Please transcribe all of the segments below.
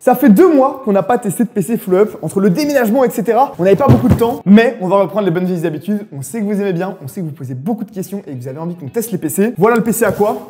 Ça fait 2 mois qu'on n'a pas testé de PC Flow Up, entre le déménagement, etc. On n'avait pas beaucoup de temps, mais on va reprendre les bonnes vieilles habitudes. On sait que vous aimez bien, on sait que vous posez beaucoup de questions et que vous avez envie qu'on teste les PC. Voilà le PC à quoi?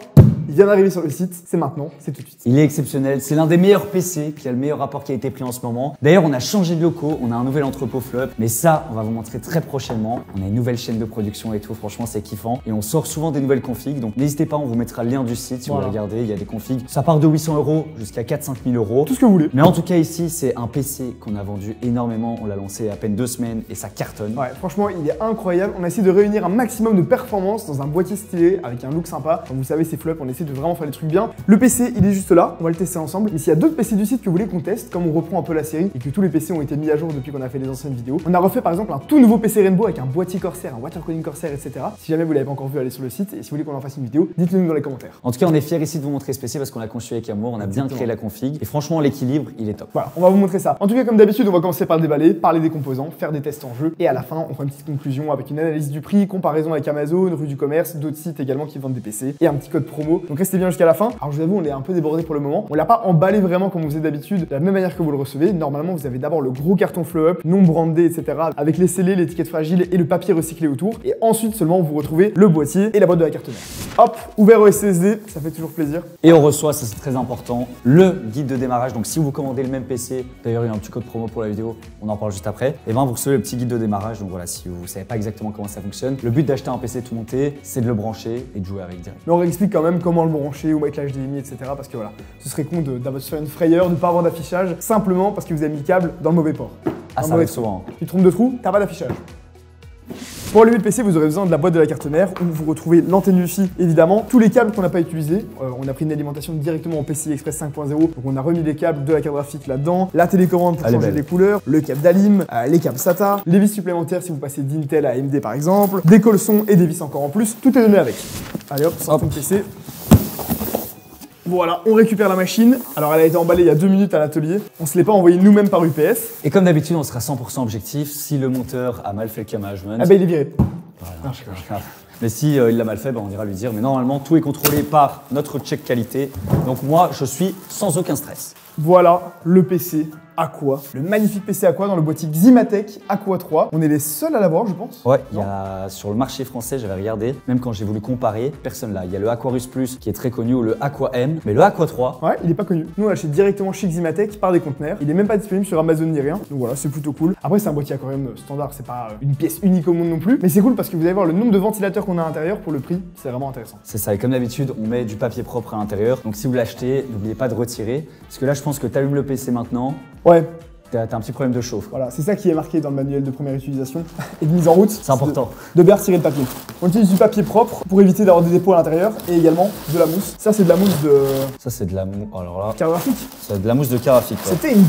Il vient d'arriver sur le site, c'est maintenant, c'est tout de suite. Il est exceptionnel, c'est l'un des meilleurs PC qui a le meilleur rapport qualité-prix en ce moment. D'ailleurs, on a changé de locaux, on a un nouvel entrepôt Flow Up, mais ça, on va vous montrer très prochainement. On a une nouvelle chaîne de production et tout, franchement, c'est kiffant. Et on sort souvent des nouvelles configs, donc n'hésitez pas, on vous mettra le lien du site si vous voulez regarder. Il y a des configs, ça part de 800 € jusqu'à 4-5 000 €. Tout ce que vous voulez. Mais en tout cas, ici, c'est un PC qu'on a vendu énormément. On l'a lancé il y a à peine 2 semaines et ça cartonne. Ouais, franchement, il est incroyable. On a essayé de réunir un maximum de performance dans un boîtier stylé avec un look sympa. Comme vous savez, c'est Flow Up, on essaie de vraiment faire des trucs bien. Le PC, il est juste là, on va le tester ensemble. Mais s'il y a d'autres PC du site que vous voulez qu'on teste, comme on reprend un peu la série et que tous les PC ont été mis à jour depuis qu'on a fait les anciennes vidéos, on a refait par exemple un tout nouveau PC Rainbow avec un boîtier Corsair, un water cooling Corsair, etc. Si jamais vous l'avez pas encore vu, allez sur le site et si vous voulez qu'on en fasse une vidéo, dites-le nous dans les commentaires. En tout cas, on est fiers ici de vous montrer ce PC parce qu'on l'a conçu avec amour, on a bien créé la config et franchement, l'équilibre, il est top. Voilà, on va vous montrer ça. En tout cas, comme d'habitude, on va commencer par le déballer, parler des composants, faire des tests en jeu et à la fin, on fera une petite conclusion avec une analyse du prix, comparaison avec Amazon, rue du commerce, d'autres sites également qui vendent des PC et un petit code promo. Donc restez bien jusqu'à la fin. Alors je vous avoue, on est un peu débordé pour le moment. On l'a pas emballé vraiment comme on faisait d'habitude, de la même manière que vous le recevez. Normalement, vous avez d'abord le gros carton Flow Up, non brandé, etc. avec les scellés, l'étiquette fragile et le papier recyclé autour. Et ensuite seulement, vous retrouvez le boîtier et la boîte de la carte mère. Hop, ouvert au SSD, ça fait toujours plaisir. Et on reçoit, ça c'est très important, le guide de démarrage. Donc si vous commandez le même PC, d'ailleurs il y a un petit code promo pour la vidéo, on en parle juste après. Et ben vous recevez le petit guide de démarrage. Donc voilà, si vous savez pas exactement comment ça fonctionne, le but d'acheter un PC tout monté, c'est de le brancher et de jouer avec direct. Mais on réexplique quand même comment le brancher, où mettre l'HDMI, etc. Parce que voilà, ce serait con de se faire une frayeur, de ne pas avoir d'affichage, simplement parce que vous avez mis le câble dans le mauvais port. Ah, ça arrive souvent. Tu te trompes de trou, t'as pas d'affichage. Pour allumer le PC, vous aurez besoin de la boîte de la carte mère où vous retrouvez l'antenne Wi-Fi, évidemment, tous les câbles qu'on n'a pas utilisés. On a pris une alimentation directement en PCI Express 5.0, donc on a remis les câbles de la carte graphique là-dedans, la télécommande pour changer les couleurs, le câble d'Alim, les câbles SATA, les vis supplémentaires si vous passez d'Intel à AMD par exemple, des colsons et des vis encore en plus, tout est donné avec. Allez hop, sortons le PC. Voilà, on récupère la machine. Alors elle a été emballée il y a 2 minutes à l'atelier. On se l'est pas envoyé nous-mêmes par UPS. Et comme d'habitude, on sera 100% objectif. Si le monteur a mal fait le câble management, ah bah il est viré. Voilà. Mais si il l'a mal fait, on ira lui dire. Mais normalement, tout est contrôlé par notre check qualité. Donc moi, je suis sans aucun stress. Voilà le PC Aqua, le magnifique PC Aqua dans le boîtier Ximatec Aqua 3. On est les seuls à l'avoir, je pense. Ouais, il y a sur le marché français, j'avais regardé, même quand j'ai voulu comparer, personne là. Il y a le Aquarus Plus qui est très connu ou le Aqua M, mais le Aqua 3. Ouais, il est pas connu. Nous on l'achète directement chez Ximatec par des conteneurs. Il est même pas disponible sur Amazon ni rien. Donc voilà, c'est plutôt cool. Après, c'est un boîtier aquarium standard, c'est pas une pièce unique au monde non plus. Mais c'est cool parce que vous allez voir le nombre de ventilateurs qu'on a à l'intérieur pour le prix, c'est vraiment intéressant. C'est ça, et comme d'habitude, on met du papier propre à l'intérieur. Donc si vous l'achetez, n'oubliez pas de retirer. Parce que là, je pense que tu allumes le PC maintenant. Ouais. T'as un petit problème de chauffe. Voilà, c'est ça qui est marqué dans le manuel de première utilisation et de mise en route. C'est important. De bien retirer le papier. On utilise du papier propre pour éviter d'avoir des dépôts à l'intérieur et également de la mousse. Ça, c'est de la mousse de. Ça, c'est de la mousse. Alors là. Carte graphique. C'est de la mousse de carte graphique. C'était une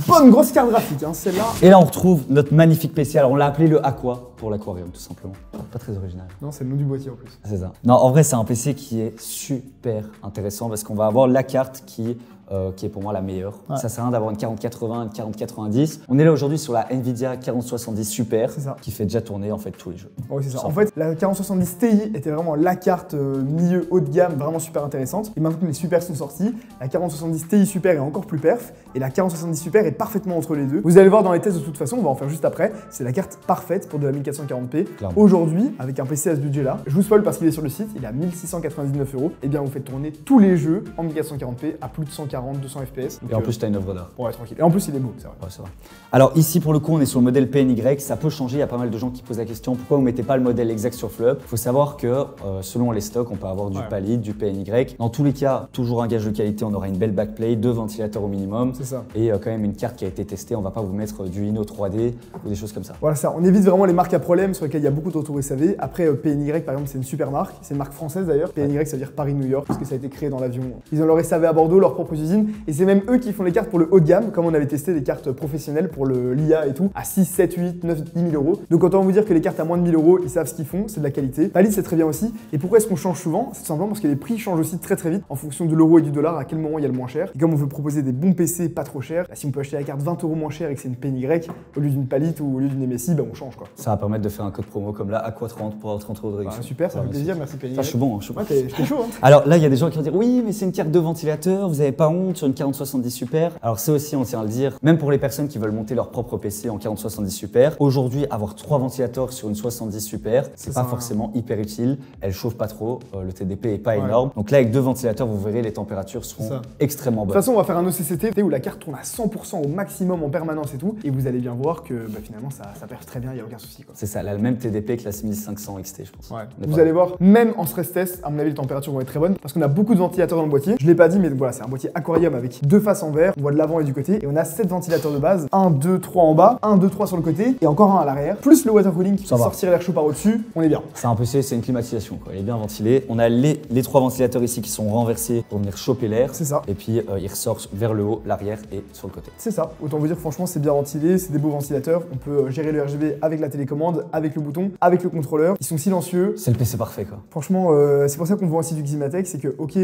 bonne grosse carte graphique, hein, celle-là. Et là, on retrouve notre magnifique PC. Alors, on l'a appelé le Aqua pour l'aquarium, tout simplement. Pas très original. Non, c'est le nom du boîtier en plus. C'est ça. Non, en vrai, c'est un PC qui est super intéressant parce qu'on va avoir la carte qui est pour moi la meilleure. Ouais. Ça sert à rien d'avoir une 4080, une 4090. On est là aujourd'hui sur la Nvidia 4070 Super qui fait déjà tourner en fait tous les jeux. Oui, c'est ça. En fait, la 4070 Ti était vraiment la carte milieu haut de gamme, vraiment super intéressante. Et maintenant que les Super sont sortis, la 4070 Ti Super est encore plus perf et la 4070 Super est parfaitement entre les deux. Vous allez voir dans les tests de toute façon, on va en faire juste après. C'est la carte parfaite pour de la 1440p. Aujourd'hui, avec un PC à ce budget-là, je vous spoil parce qu'il est sur le site, il est à 1699 €. Et bien, vous faites tourner tous les jeux en 1440p à plus de 140, 200 FPS. Donc, et en plus, tu as une œuvre d'art. Ouais, tranquille. Et en plus, il est beau, c'est vrai. Ouais, c'est vrai. Alors ici, pour le coup, on est sur le modèle PNY. Ça peut changer. Il y a pas mal de gens qui posent la question pourquoi vous mettez pas le modèle exact sur Flow Up. Il faut savoir que selon les stocks, on peut avoir du Palid, du PNY. Dans tous les cas, toujours un gage de qualité. On aura une belle backplate, 2 ventilateurs au minimum. C'est ça. Et quand même une carte qui a été testée. On va pas vous mettre du Inno 3D ou des choses comme ça. Voilà ça. On évite vraiment les marques à problème sur lesquelles il y a beaucoup de retours SAV. Après, PNY, par exemple, c'est une super marque. C'est une marque française d'ailleurs. PNY, ça veut dire Paris-New York parce que ça a été créé dans l'avion. Ils ont leur SAV à Bordeaux, leur propre usine. Et c'est même eux qui font les cartes pour le haut de gamme, comme on avait testé des cartes professionnelles pour l'IA et tout, à 6, 7, 8, 9, 10 000 €. Donc autant vous dire que les cartes à moins de 1000 €, ils savent ce qu'ils font, c'est de la qualité. Palid, c'est très bien aussi. Et pourquoi est-ce qu'on change souvent? C'est tout simplement parce que les prix changent aussi très vite en fonction de l'euro et du dollar, à quel moment il y a le moins cher. Et comme on veut proposer des bons PC pas trop chers, si on peut acheter la carte 20 € moins cher et que c'est une PNY au lieu d'une Palid ou au lieu d'une MSI, on change quoi. Ça va permettre de faire un code promo comme là, Aqua 30 pour avoir 30 € de réduction. Super, ça fait plaisir, merci PNY. Je suis bon, je suis bon. T'es chaud, hein. Alors là, il y a des gens qui vont dire oui, mais c'est une carte de ventilateur, vous n'avez pas honte sur une 4070 Super. Alors c'est aussi, on tient à le dire, même pour les personnes qui veulent monter leur propre PC en 4070 Super, aujourd'hui avoir 3 ventilateurs sur une 70 Super, c'est pas forcément hyper utile. Elle chauffe pas trop, le TDP est pas énorme. Donc là avec 2 ventilateurs, vous verrez les températures seront extrêmement bonnes. De toute façon, on va faire un OCCT où la carte tourne à 100% au maximum en permanence et tout, et vous allez bien voir que finalement ça perce très bien, il n'y a aucun souci. C'est ça, elle a le même TDP que la 6500 XT, je pense. Ouais. Vous allez voir, même en stress test, à mon avis, les températures vont être très bonnes parce qu'on a beaucoup de ventilateurs dans le boîtier. Je l'ai pas dit, mais voilà, c'est un boîtier aquarium avec 2 faces en verre. On voit de l'avant et du côté, et on a 7 ventilateurs de base, 1, 2, 3 en bas, 1, 2, 3 sur le côté, et encore un à l'arrière, plus le water cooling qui va sortir l'air chaud par au-dessus. On est bien. C'est un PC, c'est une climatisation, quoi. Il est bien ventilé. On a les 3 ventilateurs ici qui sont renversés pour venir choper l'air. C'est ça. Et puis il ressort vers le haut, l'arrière et sur le côté. C'est ça. Autant vous dire, franchement, c'est bien ventilé, c'est des beaux ventilateurs. On peut gérer le RGB avec la télécommande, avec le bouton, avec le contrôleur. Ils sont silencieux. C'est le PC parfait, quoi. Franchement, c'est pour ça qu'on vend aussi du Ximatec, c'est que, ok,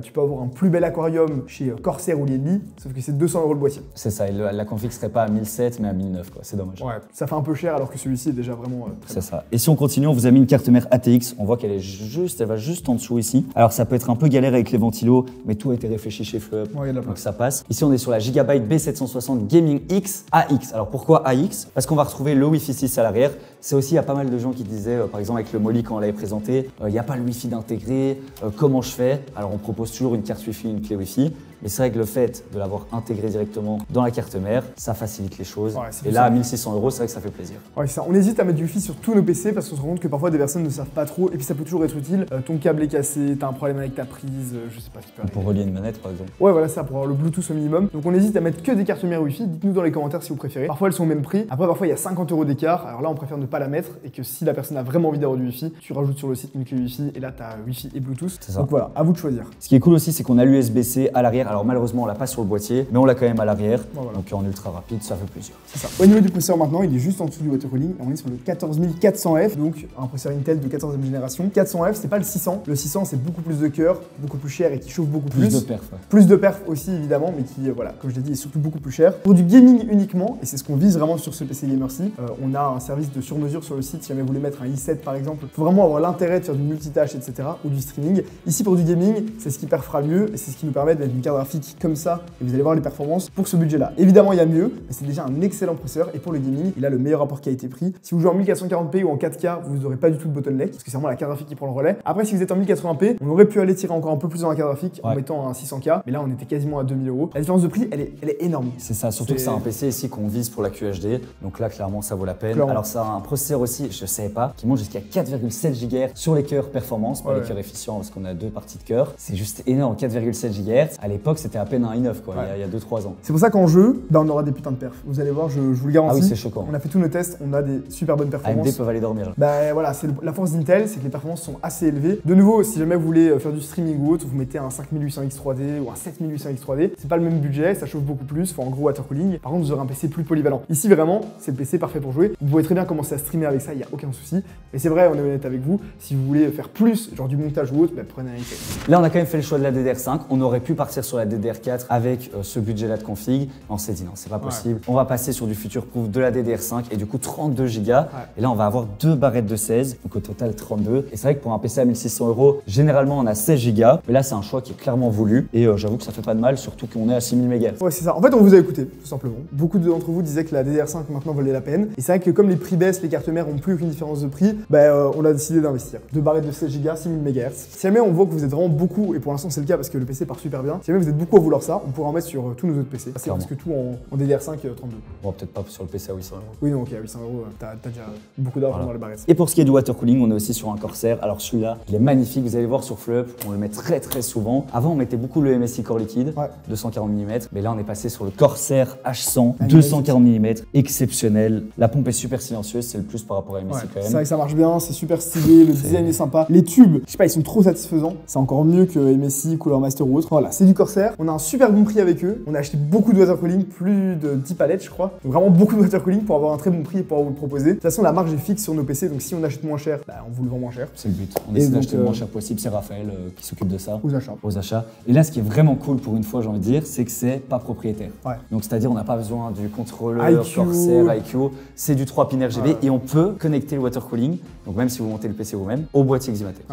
tu peux avoir un plus bel aquarium chez Corsair ou Liebherr, sauf que c'est 200 € le boîtier. C'est ça, et la config serait pas à 1007 mais à 1009, quoi. C'est dommage. Ouais, ça fait un peu cher alors que celui-ci est déjà vraiment très C'est ça. Et si on continue, on vous a mis une carte mère ATX. On voit qu'elle est juste, elle va juste en dessous ici. Alors ça peut être un peu galère avec les ventilos, mais tout a été réfléchi chez Fleup, donc ça passe. Ici on est sur la Gigabyte B760 Gaming X AX. Alors pourquoi AX? Parce qu'on va retrouver le Wi-Fi 6 à l'arrière. C'est aussi, il y a pas mal de gens qui disaient, par exemple avec le Molly quand on l'avait présenté, il n'y a pas le Wi-Fi d'intégré, comment je fais? Alors on propose toujours une carte Wi-Fi, une clé Wi-Fi. Mais c'est vrai que le fait de l'avoir intégré directement dans la carte mère, ça facilite les choses. Ouais, et là, à 1600 €, c'est vrai que ça fait plaisir. Ouais, ça. On hésite à mettre du Wi-Fi sur tous nos PC parce qu'on se rend compte que parfois des personnes ne savent pas trop et puis ça peut toujours être utile. Ton câble est cassé, t'as un problème avec ta prise, je sais pas ce qui peut arriver. Pour relier une manette par exemple. Ouais, voilà ça, pour avoir le Bluetooth au minimum. Donc on hésite à mettre que des cartes mères Wi-Fi. Dites-nous dans les commentaires si vous préférez. Parfois elles sont au même prix. Après, parfois il y a 50 € d'écart. Alors là, on préfère ne pas la mettre et que si la personne a vraiment envie d'avoir du Wi-Fi, tu rajoutes sur le site une clé Wi-Fi et là t'as Wi-Fi et Bluetooth. Donc voilà, à vous de choisir. Ce qui est cool aussi, c'est qu'on a l'USB-C à l'arrière. Alors malheureusement, on l'a pas sur le boîtier, mais on l'a quand même à l'arrière. Voilà. Donc en ultra rapide, ça fait plaisir. C'est ça. Au niveau du processeur maintenant, il est juste en dessous du water cooling. On est sur le 14400F, donc un processeur Intel de 14e génération. 400F, c'est pas le 600. Le 600, c'est beaucoup plus de cœur, beaucoup plus cher et qui chauffe beaucoup plus. Plus de perf. Ouais. Plus de perf aussi évidemment, mais qui, voilà, comme je l'ai dit, est surtout beaucoup plus cher. Pour du gaming uniquement, et c'est ce qu'on vise vraiment sur ce PC Gamer-ci, on a un service de sur-mesure sur le site. Si jamais vous voulez mettre un i7 par exemple, il faut vraiment avoir l'intérêt de faire du multitâche, etc. ou du streaming. Ici pour du gaming, c'est ce qui perfera le mieux et c'est ce qui nous permet de mettre une carte graphique comme ça et vous allez voir les performances pour ce budget-là. Évidemment, il y a mieux, mais c'est déjà un excellent processeur et pour le gaming, il a le meilleur rapport qualité-prix. Si vous jouez en 1440p ou en 4K, vous n'aurez pas du tout de bottleneck parce que c'est vraiment la carte graphique qui prend le relais. Après, si vous êtes en 1080p, on aurait pu aller tirer encore un peu plus dans la carte graphique en mettant un 600K, mais là on était quasiment à 2000 €. La différence de prix, elle est énorme. C'est ça, surtout que c'est un PC ici qu'on vise pour la QHD, donc là clairement ça vaut la peine. Alors ça a un processeur aussi, je savais pas, qui monte jusqu'à 4,7 GHz sur les cœurs performance, pas les cœurs efficients parce qu'on a 2 parties de cœur. C'est juste énorme, 4,7 GHz. À l'époque, c'était à peine un i9 quoi, il y a 2-3 ans. C'est pour ça qu'en jeu, on aura des putains de perfs. Vous allez voir, je vous le garantis. Ah oui, c'est choquant. On a fait tous nos tests, on a des super bonnes performances. AMD peuvent aller dormir. Bah voilà, c'est la force d'Intel, c'est que les performances sont assez élevées. De nouveau, si jamais vous voulez faire du streaming ou autre, vous mettez un 5800X3D ou un 7800X3D. C'est pas le même budget, ça chauffe beaucoup plus, faut en gros water cooling. Par contre, vous aurez un PC plus polyvalent. Ici, vraiment, c'est le PC parfait pour jouer. Vous pouvez très bien commencer à streamer avec ça, il n'y a aucun souci. Et c'est vrai, on est honnête avec vous, si vous voulez faire plus, genre du montage ou autre, bah, prenez un Intel. Là, on a quand même fait le choix de la DDR5. On aurait pu partir sur la DDR4 avec ce budget-là de config. On s'est dit non, c'est pas possible. On va passer sur du future-proof de la DDR5 et du coup 32 Go. Et là, on va avoir 2 barrettes de 16, donc au total 32. Et c'est vrai que pour un PC à 1600 €, généralement on a 16 Go. Mais là, c'est un choix qui est clairement voulu. Et j'avoue que ça fait pas de mal, surtout qu'on est à 6000 MHz. Ouais, c'est ça. En fait, on vous a écouté, tout simplement. Beaucoup d'entre vous disaient que la DDR5 maintenant valait la peine. Et c'est vrai que comme les prix baissent, les cartes mères n'ont plus aucune différence de prix, bah, on a décidé d'investir. 2 barrettes de 16 Go, 6000 MHz. Si jamais on voit que vous êtes vraiment beaucoup, et pour l'instant c'est le cas parce que le PC part super bien, si jamais vous êtes beaucoup à vouloir ça, on pourra en mettre sur tous nos autres PC. C'est parce que tout en DDR5 32. Bon, peut-être pas sur le PC à 800 €. Oui, non, ok, à 800 €, t'as déjà beaucoup d'argent dans les barrettes. Et pour ce qui est du water cooling, on est aussi sur un Corsair. Alors celui-là, il est magnifique. Vous allez voir sur Fleup, on le met très très souvent. Avant, on mettait beaucoup le MSI Core Liquide, 240 mm. Mais là, on est passé sur le Corsair H100, 240 mm, exceptionnel. La pompe est super silencieuse, c'est le plus par rapport à MSI quand même. C'est vrai que ça marche bien, c'est super stylé, le design est sympa. Les tubes, je sais pas, ils sont trop satisfaisants. C'est encore mieux que MSI, Cooler Master ou autre. Voilà, c'est du Corsair. On a un super bon prix avec eux. On a acheté beaucoup de water cooling, plus de 10 palettes, je crois. Donc vraiment beaucoup de water cooling pour avoir un très bon prix et pouvoir vous le proposer. De toute façon, la marge est fixe sur nos PC, donc si on achète moins cher, bah, on vous le vend moins cher. C'est le but. On essaie d'acheter le moins cher possible. C'est Raphaël qui s'occupe de ça. Aux achats. Et là, ce qui est vraiment cool pour une fois, j'ai envie de dire, c'est que c'est pas propriétaire. Donc c'est-à-dire, on n'a pas besoin du contrôleur Corsair, IQ. C'est du 3 pin RGB et on peut connecter le water cooling, donc même si vous montez le PC vous-même, au boîtier Ximatec.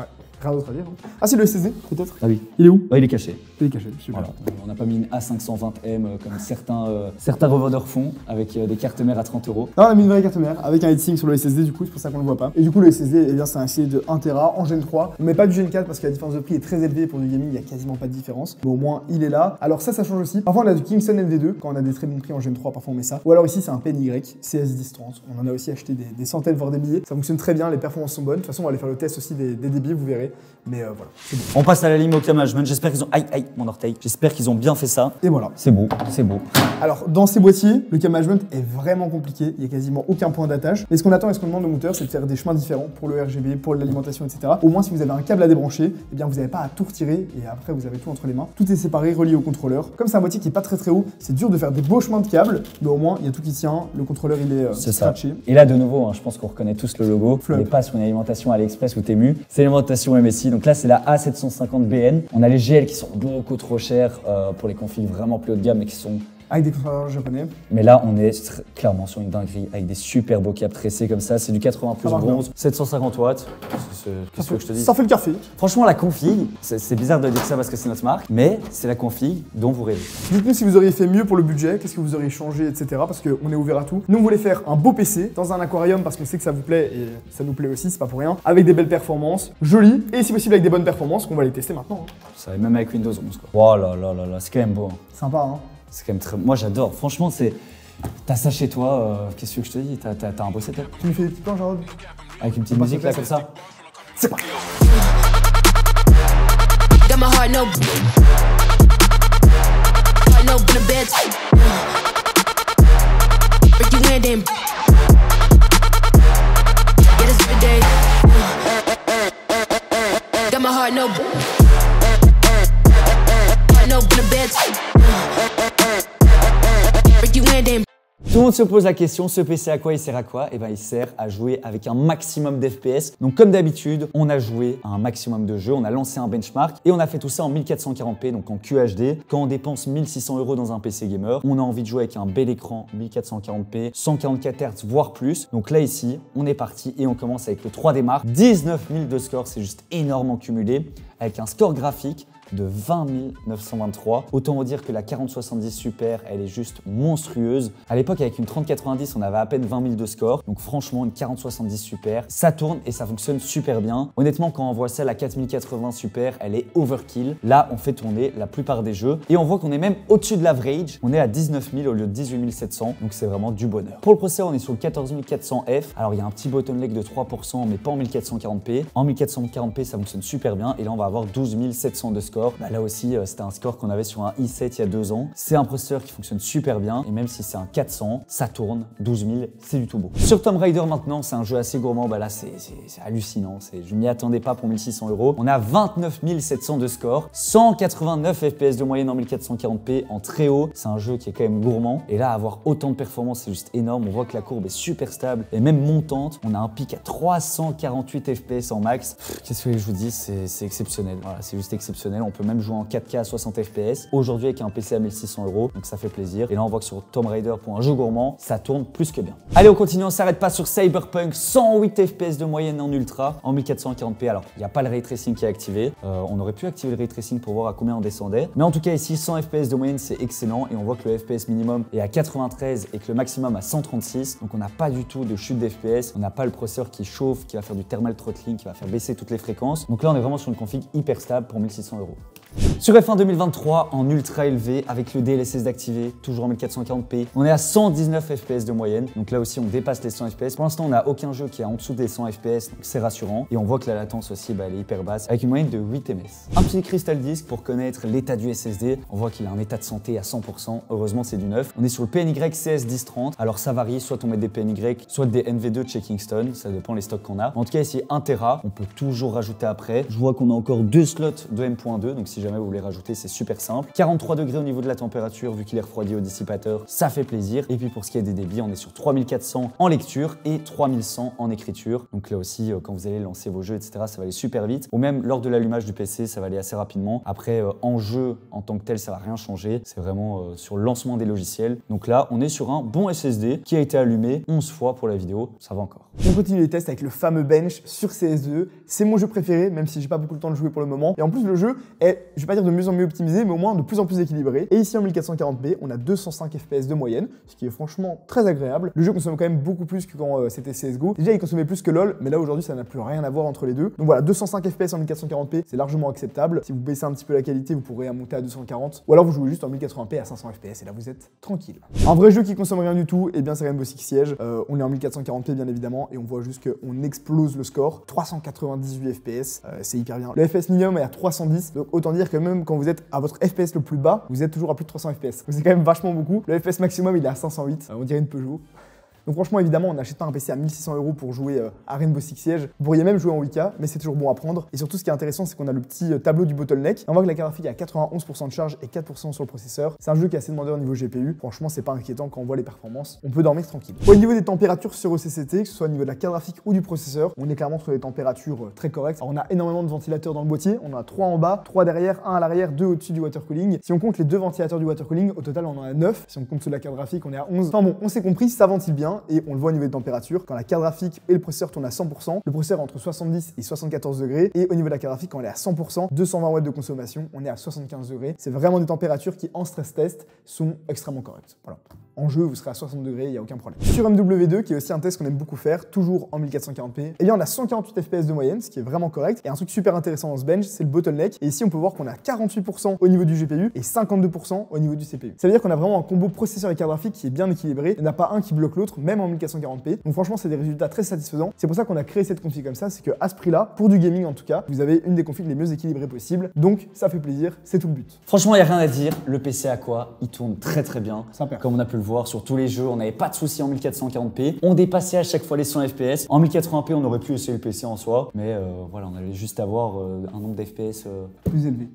Rien d'autre à dire. Hein. Ah, c'est le SSD, peut-être. Ah oui. Il est où? Il est caché. Il est caché, super. Voilà. On n'a pas mis une A520M comme certains revendeurs font avec des cartes mères à 30 €. Non, on a mis une vraie carte mère avec un heatsink sur le SSD, du coup, c'est pour ça qu'on le voit pas. Et du coup, le SSD, eh bien, c'est un SSD de 1 Tera en Gen 3. On met pas du Gen 4 parce que la différence de prix est très élevée pour du gaming, il y a quasiment pas de différence. Mais au moins, il est là. Alors, ça change aussi. Parfois, on a du Kingston MV2 quand on a des très bons prix en Gen 3, parfois on met ça. Ou alors ici, c'est un PNY CS1030. On en a aussi acheté des centaines, voire des milliers. Ça fonctionne très bien, les performances sont bonnes. De toute façon, on va aller faire le test aussi des débits, vous verrez. Mais voilà, c'est bon. On passe à la ligne Octa Management. J'espère qu'ils ont. Aïe, mon orteil. J'espère qu'ils ont bien fait ça. Et voilà. C'est beau, c'est beau. Alors, dans ces boîtiers, le cam management est vraiment compliqué. Il n'y a quasiment aucun point d'attache. Et ce qu'on attend et ce qu'on demande au monteur, c'est de faire des chemins différents pour le RGB, pour l'alimentation, etc. Au moins, si vous avez un câble à débrancher, eh bien, vous n'avez pas à tout retirer et après, vous avez tout entre les mains. Tout est séparé, relié au contrôleur. Comme c'est un boîtier qui est pas très haut, c'est dur de faire des beaux chemins de câbles, mais au moins, il y a tout qui tient. Le contrôleur, il est scratché. Et là, de nouveau, hein, je pense qu'on reconnaît tous le logo. Flop. On n'est pas sur une alimentation AliExpress ou Temu. C'est l'alimentation MSI. Donc là, c'est la A750BN. On a les GL qui sont beaucoup trop chers pour les configs vraiment plus haut de gamme, mais qui sont avec des contrôleurs japonais. Mais là, on est clairement sur une dinguerie avec des super beaux câbles tressés comme ça. C'est du 80 plus bronze, 750 watts. Qu'est-ce que je te dis? Ça fait le café. Franchement, la config, c'est bizarre de dire ça parce que c'est notre marque, mais c'est la config dont vous rêvez. Dites-nous si vous auriez fait mieux pour le budget, qu'est-ce que vous auriez changé, etc. Parce qu'on est ouvert à tout. Nous, on voulait faire un beau PC dans un aquarium parce qu'on sait que ça vous plaît et ça nous plaît aussi, c'est pas pour rien. Avec des belles performances, jolies et si possible avec des bonnes performances qu'on va les tester maintenant. Hein. Ça va même avec Windows 11 quoi. Oh là là là là, c'est quand même beau. Hein. Sympa, hein. C'est quand même très. Moi j'adore. Franchement, c'est. T'as ça chez toi, qu'est-ce que je te dis? T'as un beau setup. Tu me fais des petits plans, Jarod? Avec une petite musique là comme ça. C'est parti. Got my heart no in the bed. Break you in them. Get us every day. Got my heart no in the bed. Break you in them. Tout le monde se pose la question, ce PC à quoi il sert à quoi? Eh ben il sert à jouer avec un maximum d'FPS. Donc comme d'habitude, on a joué à un maximum de jeux, on a lancé un benchmark et on a fait tout ça en 1440p, donc en QHD. Quand on dépense 1600 € dans un PC gamer, on a envie de jouer avec un bel écran 1440p, 144 Hz voire plus. Donc là ici, on est parti et on commence avec le 3D Mark. 19 000 de score, c'est juste énorme en cumulé, avec un score graphique de 20 923. Autant vous dire que la 4070 Super, elle est juste monstrueuse. À l'époque, avec une 3090, on avait à peine 20 000 de score. Donc franchement, une 4070 Super, ça tourne et ça fonctionne super bien. Honnêtement, quand on voit celle à 4080 Super, elle est overkill. Là, on fait tourner la plupart des jeux. Et on voit qu'on est même au-dessus de l'average. On est à 19 000 au lieu de 18 700. Donc c'est vraiment du bonheur. Pour le processeur, on est sur le 14400F. Alors il y a un petit bottleneck de 3%, mais pas en 1440p. En 1440p, ça fonctionne super bien. Et là, on va avoir 12 700 de score. Bah là aussi, c'était un score qu'on avait sur un i7 il y a 2 ans. C'est un processeur qui fonctionne super bien et même si c'est un 400, ça tourne 12 000, c'est du tout beau. Sur Tomb Raider maintenant, c'est un jeu assez gourmand. Bah là, c'est hallucinant. Je m'y attendais pas pour 1600 €. On a 29 700 de score, 189 FPS de moyenne en 1440p en très haut. C'est un jeu qui est quand même gourmand. Et là, avoir autant de performance, c'est juste énorme. On voit que la courbe est super stable et même montante. On a un pic à 348 FPS en max. Qu'est-ce que je vous dis, c'est exceptionnel. Voilà, c'est juste exceptionnel. On peut même jouer en 4K à 60 FPS. Aujourd'hui avec un PC à 1600 €, donc ça fait plaisir. Et là on voit que sur Tomb Raider pour un jeu gourmand, ça tourne plus que bien. Allez, on continue, on s'arrête pas sur Cyberpunk, 108 FPS de moyenne en ultra, en 1440p. Alors il n'y a pas le ray tracing qui est activé. On aurait pu activer le ray tracing pour voir à combien on descendait. Mais en tout cas ici 100 FPS de moyenne c'est excellent et on voit que le FPS minimum est à 93 et que le maximum à 136. Donc on n'a pas du tout de chute d'FPS. On n'a pas le processeur qui chauffe, qui va faire du thermal throttling, qui va faire baisser toutes les fréquences. Donc là on est vraiment sur une config hyper stable pour 1600 €. Sur F1 2023 en ultra élevé avec le DLSS d'activer, toujours en 1440p, on est à 119 FPS de moyenne. Donc là aussi on dépasse les 100 FPS. Pour l'instant on n'a aucun jeu qui est en dessous des 100 FPS, donc c'est rassurant. Et on voit que la latence aussi elle est hyper basse avec une moyenne de 8 ms. Un petit crystal disk pour connaître l'état du SSD. On voit qu'il a un état de santé à 100%. Heureusement c'est du neuf. On est sur le PNY CS1030. Alors ça varie, soit on met des PNY, soit des NV2 de chez Kingston. Ça dépend les stocks qu'on a. En tout cas ici 1 Tera, on peut toujours rajouter après. Je vois qu'on a encore 2 slots de M.2, donc si jamais vous vous voulez rajouter, c'est super simple. 43 degrés au niveau de la température, vu qu'il est refroidi au dissipateur, ça fait plaisir. Et puis pour ce qui est des débits, on est sur 3400 en lecture et 3100 en écriture. Donc là aussi, quand vous allez lancer vos jeux, etc., ça va aller super vite. Ou même lors de l'allumage du PC, ça va aller assez rapidement. Après, en jeu, en tant que tel, ça va rien changer. C'est vraiment sur le lancement des logiciels. Donc là, on est sur un bon SSD qui a été allumé 11 fois pour la vidéo. Ça va encore. On continue les tests avec le fameux bench sur CS2. C'est mon jeu préféré, même si j'ai pas beaucoup le temps de jouer pour le moment. Et en plus, le jeu est, je vais pas dire de mieux en mieux optimisé, mais au moins de plus en plus équilibré. Et ici en 1440p, on a 205 FPS de moyenne, ce qui est franchement très agréable. Le jeu consomme quand même beaucoup plus que quand c'était CSGO. Déjà, il consommait plus que LoL, mais là aujourd'hui, ça n'a plus rien à voir entre les deux. Donc voilà, 205 FPS en 1440p, c'est largement acceptable. Si vous baissez un petit peu la qualité, vous pourrez monter à 240. Ou alors vous jouez juste en 1080p à 500 FPS et là vous êtes tranquille. Un vrai jeu qui consomme rien du tout, et bien c'est Rainbow Six Siege. On est en 1440p bien évidemment et on voit juste qu'on explose le score. 398 FPS, c'est hyper bien. Le FPS minimum est à 310, donc autant dire que même quand vous êtes à votre FPS le plus bas, vous êtes toujours à plus de 300 FPS. Donc c'est quand même vachement beaucoup. Le FPS maximum il est à 508, on dirait une Peugeot. Donc franchement, évidemment, on n'achète pas un PC à 1600 € pour jouer à Rainbow Six Siege. Vous pourriez même jouer en 8K, mais c'est toujours bon à prendre. Et surtout, ce qui est intéressant, c'est qu'on a le petit tableau du bottleneck. On voit que la carte graphique est à 91% de charge et 4% sur le processeur. C'est un jeu qui est assez demandeur au niveau GPU. Franchement, c'est pas inquiétant quand on voit les performances. On peut dormir tranquille. Au niveau des températures sur OCCT, que ce soit au niveau de la carte graphique ou du processeur, on est clairement sur des températures très correctes. Alors, on a énormément de ventilateurs dans le boîtier. On en a 3 en bas, 3 derrière, 1 à l'arrière, 2 au-dessus du water cooling. Si on compte les 2 ventilateurs du water cooling, au total, on en a 9. Si on compte ceux de la carte graphique, on est à 11. Enfin bon, on s'est compris, ça ventile bien et on le voit au niveau température. Quand la carte graphique et le processeur tournent à 100%, le processeur entre 70 et 74 degrés, et au niveau de la carte graphique, quand elle est à 100%, 220 watts de consommation, on est à 75 degrés. C'est vraiment des températures qui, en stress test, sont extrêmement correctes. Voilà. En jeu, vous serez à 60 degrés, il n'y a aucun problème. Sur MW2, qui est aussi un test qu'on aime beaucoup faire, toujours en 1440p, eh bien on a 148 FPS de moyenne, ce qui est vraiment correct. Et un truc super intéressant dans ce bench, c'est le bottleneck. Et ici, on peut voir qu'on a 48% au niveau du GPU et 52% au niveau du CPU. Ça veut dire qu'on a vraiment un combo processeur et carte graphique qui est bien équilibré. Il n'y en a pas un qui bloque l'autre, même en 1440p. Donc franchement, c'est des résultats très satisfaisants. C'est pour ça qu'on a créé cette config comme ça, c'est qu'à ce prix-là, pour du gaming en tout cas, vous avez une des configs les mieux équilibrées possibles. Donc ça fait plaisir, c'est tout le but. Franchement, il n'y a rien à dire. Le PC à quoi il tourne très très bien. Sympa. Comme on a pu le voir sur tous les jeux, on n'avait pas de soucis en 1440p. On dépassait à chaque fois les 100 FPS. En 1080p, on aurait pu essayer le PC en soi, mais voilà, on allait juste avoir un nombre d'FPS plus élevé.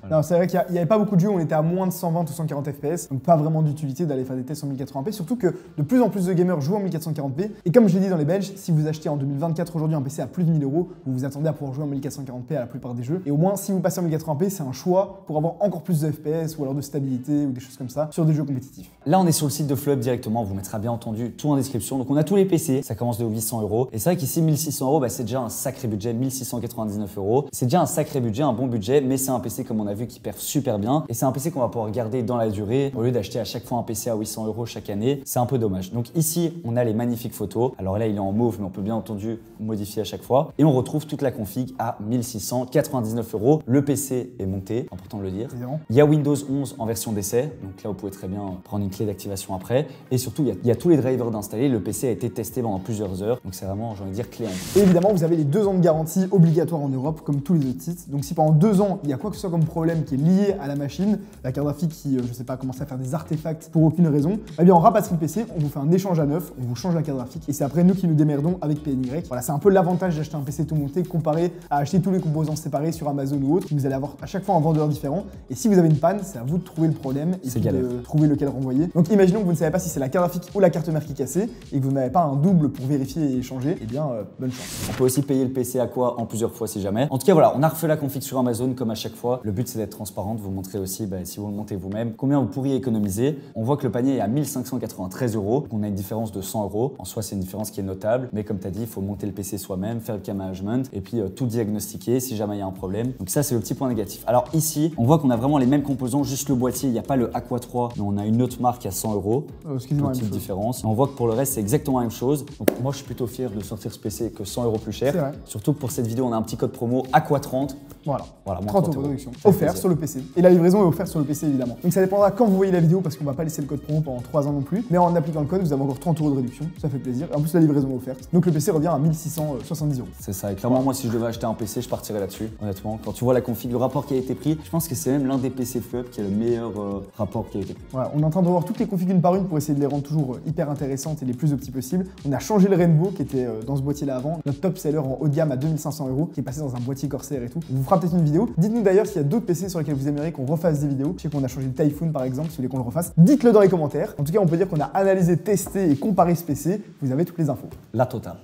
Voilà. Non, c'est vrai qu'il n'y avait pas beaucoup de jeux où on était à moins de 120 ou 140 FPS, donc pas vraiment d'utilité d'aller faire des tests en 1080p, surtout que de plus en plus de gamers jouent en 1440p. Et comme je l'ai dit dans les benches, si vous achetez en 2024 aujourd'hui un PC à plus de 1000 €, vous vous attendez à pouvoir jouer en 1440p à la plupart des jeux. Et au moins, si vous passez en 1080p, c'est un choix pour avoir encore plus de FPS ou alors de stabilité ou des choses comme ça sur des jeux compétitifs. Là, on est sur le site de Flub directement, on vous mettra bien entendu tout en description. Donc on a tous les PC, ça commence de 800 €. Et c'est vrai qu'ici, 1600 €, c'est déjà un sacré budget, 1699 €. C'est déjà un sacré budget, un bon budget, mais c'est un PC comme on a vu qui perf super bien. Et c'est un PC qu'on va pouvoir garder dans la durée au lieu d'acheter à chaque fois un PC à 800 € chaque année. C'est un peu dommage. Donc ici, on a les magnifiques photos. Alors là, il est en mauve, mais on peut bien entendu modifier à chaque fois. Et on retrouve toute la config à 1699 €. Le PC est monté, important de le dire. Il y a Windows 11 en version d'essai. Donc là, vous pouvez très bien prendre une clé d'activation après. Et surtout, il y a tous les drivers d'installer. Le PC a été testé pendant plusieurs heures. Donc c'est vraiment, j'ai envie de dire, clé en main. Et évidemment, vous avez les 2 ans de garantie obligatoires en Europe, comme tous les autres sites. Donc si pendant 2 ans, il y a quoi que ce soit comme problème qui est lié à la machine, la carte graphique qui, je sais pas, commence à faire des artefacts pour aucune raison, eh bien on rapatrie le PC, on vous fait un échange à neuf, on vous change la carte graphique et c'est après nous qui nous démerdons avec PNY. Voilà, c'est un peu l'avantage d'acheter un PC tout monté comparé à acheter tous les composants séparés sur Amazon ou autre. Vous allez avoir à chaque fois un vendeur différent et si vous avez une panne, c'est à vous de trouver le problème et puis de trouver lequel renvoyer. Donc imaginons que vous ne savez pas si c'est la carte graphique ou la carte mère qui est cassée et que vous n'avez pas un double pour vérifier et échanger, eh bien bonne chance. On peut aussi payer le PC à quoi en plusieurs fois si jamais. En tout cas voilà, on a refait la config sur Amazon comme à chaque fois. Le but c'est d'être transparent, de vous montrer aussi si vous le montez vous-même combien vous pourriez économiser. On voit que le panier est à 1593 €. On a une différence de 100 €. En soi c'est une différence qui est notable, mais comme tu as dit, il faut monter le PC soi-même, faire le cam management et puis tout diagnostiquer si jamais il y a un problème. Donc ça c'est le petit point négatif. Alors ici, on voit qu'on a vraiment les mêmes composants, juste le boîtier, il n'y a pas le Aqua 3, mais on a une autre marque à 100 €. Excusez-moi, petite différence. Et on voit que pour le reste c'est exactement la même chose. Donc moi je suis plutôt fier de sortir ce PC que 100 € plus cher. Surtout que pour cette vidéo on a un petit code promo Aqua30. Voilà 30 € de réduction. Offert sur le PC. Et la livraison est offerte sur le PC évidemment. Donc ça dépendra quand vous voyez la vidéo parce qu'on va pas laisser le code promo pendant 3 ans non plus. Mais en appliquant le code, vous avez encore 30 € de réduction. Ça fait plaisir. Et en plus la livraison est offerte. Donc le PC revient à 1670 €. C'est ça. Et clairement moi si je devais acheter un PC, je partirais là-dessus. Honnêtement, quand tu vois la config, le rapport qui a été pris, je pense que c'est même l'un des PC Flub qui a le meilleur rapport qui a été pris. Voilà, on est en train de revoir toutes toutes les config une par une pour essayer de les rendre toujours hyper intéressantes et les plus opti possibles. On a changé le Rainbow qui était dans ce boîtier là avant, notre top seller en haut de gamme à 2500 €, qui est passé dans un boîtier Corsair et tout. On vous fera peut-être une vidéo. Dites-nous d'ailleurs s'il y a d'autres PC sur lesquels vous aimeriez qu'on refasse des vidéos. Je sais qu'on a changé le Typhoon par exemple, si vous voulez qu'on le refasse. Dites-le dans les commentaires. En tout cas, on peut dire qu'on a analysé, testé et comparé ce PC. Vous avez toutes les infos. La totale.